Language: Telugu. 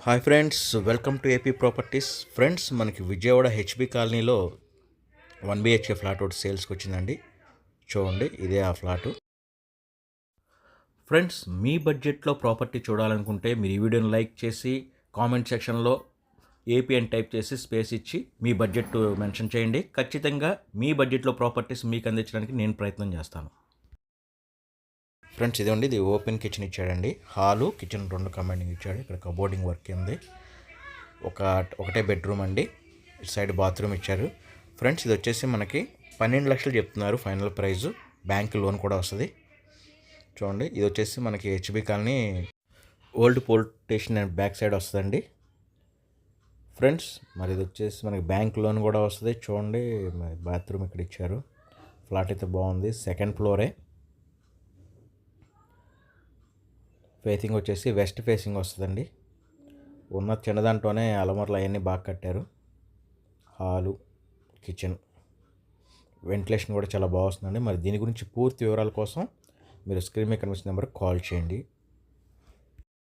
Hi friends, welcome to AP properties. Friends, మనకి విజయవాడ హెచ్బి కాలనీలో 1 BHK ఫ్లాట్ ఒకటి సేల్స్కి వచ్చిందండి. చూడండి, ఇదే ఆ ఫ్లాటు. ఫ్రెండ్స్, మీ బడ్జెట్లో ప్రాపర్టీ చూడాలనుకుంటే మీరు ఈ వీడియోని లైక్ చేసి కామెంట్ సెక్షన్లో ఏపీ అని టైప్ చేసి స్పేస్ ఇచ్చి మీ బడ్జెట్ మెన్షన్ చేయండి. ఖచ్చితంగా మీ బడ్జెట్లో ప్రాపర్టీస్ మీకు అందించడానికి నేను ప్రయత్నం చేస్తాను. ఫ్రెండ్స్, ఇదండి, ఇది ఓపెన్ కిచెన్ ఇచ్చాడండి. హాలు కిచెన్ రెండు కంబైనింగ్ ఇచ్చాడు. ఇక్కడ కబోర్డింగ్ వర్క్ ఉంది. ఒకటే బెడ్రూమ్ అండి. ఇటు సైడ్ బాత్రూమ్ ఇచ్చారు. ఫ్రెండ్స్, ఇది వచ్చేసి మనకి 12 లక్షలు చెప్తున్నారు ఫైనల్ ప్రైజు. బ్యాంక్ లోన్ కూడా వస్తుంది. చూడండి, ఇది వచ్చేసి మనకి HB colony old police station back side వస్తుందండి. ఫ్రెండ్స్, మరి ఇది వచ్చేసి మనకి బ్యాంక్ లోన్ కూడా వస్తుంది. చూడండి, మరి బాత్రూమ్ ఇక్కడ ఇచ్చారు. ఫ్లాట్ అయితే బాగుంది. సెకండ్ ఫ్లోరే. ఫేసింగ్ వచ్చేసి వెస్ట్ ఫేసింగ్ వస్తుందండి. ఉన్న చిన్నదాంట్లోనే అలమర్లు అవన్నీ బాగా కట్టారు. హాలు కిచెన్ వెంటిలేషన్ కూడా చాలా బాగా వస్తుందండి. మరి దీని గురించి పూర్తి వివరాల కోసం మీరు స్క్రీన్ మీద కనిపిస్తున్న నెంబర్కి కాల్ చేయండి.